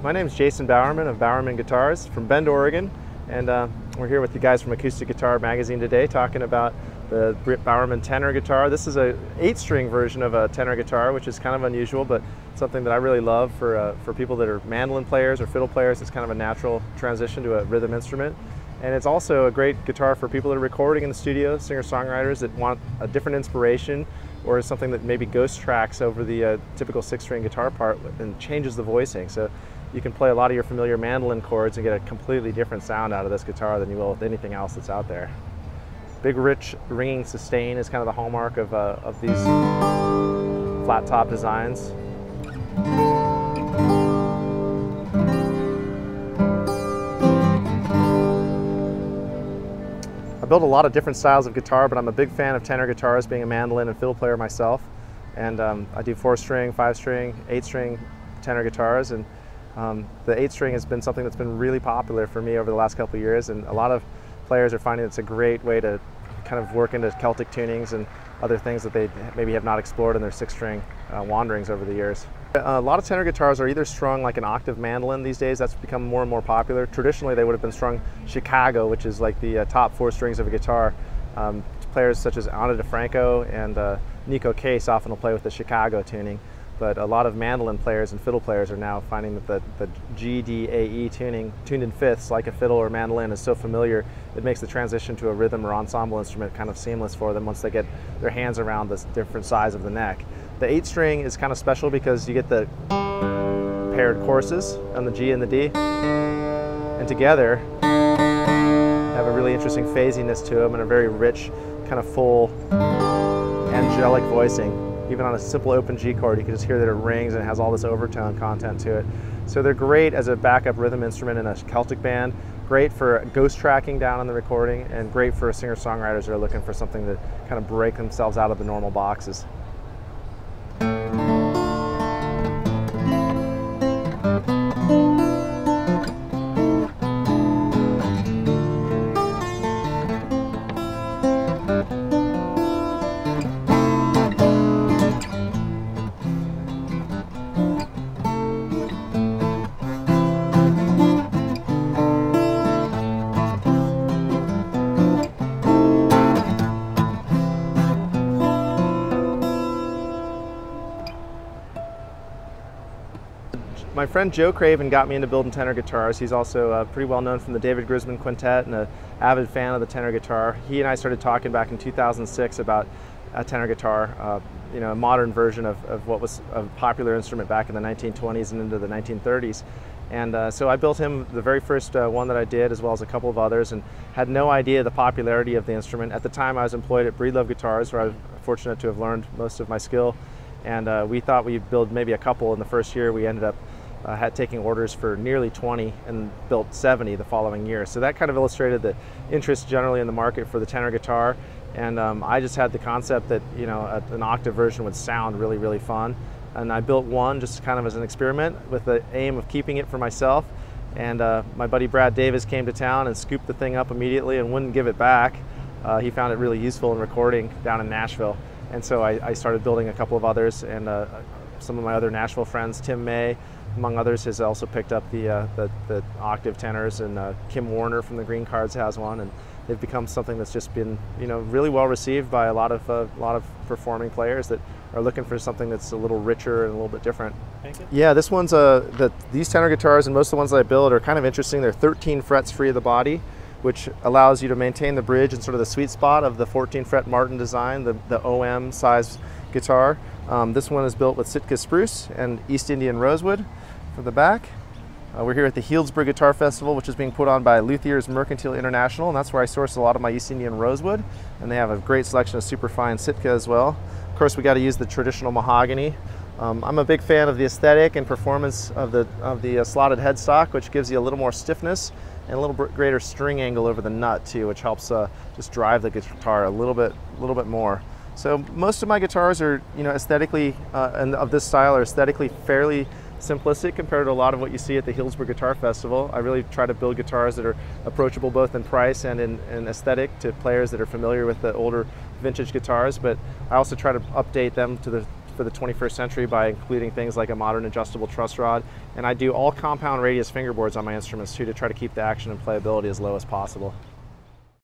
My name is Jason Bowerman of Bowerman Guitars from Bend, Oregon, and we're here with the guys from Acoustic Guitar Magazine today talking about the Bowerman tenor guitar. This is a 8-string version of a tenor guitar, which is kind of unusual, but something that I really love for people that are mandolin players or fiddle players. It's kind of a natural transition to a rhythm instrument. And it's also a great guitar for people that are recording in the studio, singer-songwriters that want a different inspiration, or something that maybe ghost tracks over the typical 6-string guitar part and changes the voicing. So you can play a lot of your familiar mandolin chords and get a completely different sound out of this guitar than you will with anything else that's out there. Big, rich, ringing sustain is kind of the hallmark of these flat top designs. I build a lot of different styles of guitar, but I'm a big fan of tenor guitars, being a mandolin and fiddle player myself. And I do 4-string, 5-string, 8-string tenor guitars, and the 8-string has been something that's been really popular for me over the last couple of years, and a lot of players are finding it's a great way to kind of work into Celtic tunings and other things that they maybe have not explored in their 6-string wanderings over the years. A lot of tenor guitars are either strung like an octave mandolin these days. That's become more and more popular. Traditionally, they would have been strung Chicago, which is like the top 4 strings of a guitar. Players such as Ana DeFranco and Nico Case often will play with the Chicago tuning. But a lot of mandolin players and fiddle players are now finding that the G, D, A, E tuning, tuned in fifths like a fiddle or mandolin, is so familiar, it makes the transition to a rhythm or ensemble instrument kind of seamless for them once they get their hands around the different size of the neck. The 8-string is kind of special because you get the paired courses on the G and the D, and together have a really interesting phasiness to them and a very rich, kind of full, angelic voicing. Even on a simple open G chord, you can just hear that it rings and it has all this overtone content to it. So they're great as a backup rhythm instrument in a Celtic band, great for ghost tracking down on the recording, and great for singer-songwriters that are looking for something to kind of break themselves out of the normal boxes. My friend Joe Craven got me into building tenor guitars. He's also pretty well known from the David Grisman Quintet and an avid fan of the tenor guitar. He and I started talking back in 2006 about a tenor guitar, you know, a modern version of what was a popular instrument back in the 1920s and into the 1930s. And so I built him the very first one that I did, as well as a couple of others, and had no idea the popularity of the instrument. At the time, I was employed at Breedlove Guitars, where I was fortunate to have learned most of my skill. And we thought we'd build maybe a couple in the first year. We ended up taking orders for nearly 20 and built 70 the following year. So that kind of illustrated the interest generally in the market for the tenor guitar. And I just had the concept that, you know, an octave version would sound really, really fun. And I built one just kind of as an experiment with the aim of keeping it for myself. And my buddy Brad Davis came to town and scooped the thing up immediately and wouldn't give it back. He found it really useful in recording down in Nashville. And so I started building a couple of others, and some of my other Nashville friends, Tim May, among others, has also picked up the octave tenors, and Kim Warner from the Green Cards has one, and they've become something that's just been, you know, really well received by a lot of performing players that are looking for something that's a little richer and a little bit different. Yeah, this one's these tenor guitars and most of the ones that I build are kind of interesting. They're 13 frets free of the body, which allows you to maintain the bridge and sort of the sweet spot of the 14-fret Martin design, the OM size guitar. This one is built with Sitka spruce and East Indian rosewood for the back. We're here at the Healdsburg Guitar Festival, which is being put on by Luthier's Mercantile International, and that's where I source a lot of my East Indian rosewood, and they have a great selection of superfine Sitka as well. Of course, we got to use the traditional mahogany. I'm a big fan of the aesthetic and performance of the slotted headstock, which gives you a little more stiffness and a little bit greater string angle over the nut too, which helps just drive the guitar a little bit more. So most of my guitars are, you know, aesthetically and of this style are aesthetically fairly simplistic compared to a lot of what you see at the Healdsburg Guitar Festival. I really try to build guitars that are approachable both in price and in aesthetic to players that are familiar with the older vintage guitars, but I also try to update them to for the 21st century by including things like a modern adjustable truss rod. And I do all compound radius fingerboards on my instruments too, to try to keep the action and playability as low as possible.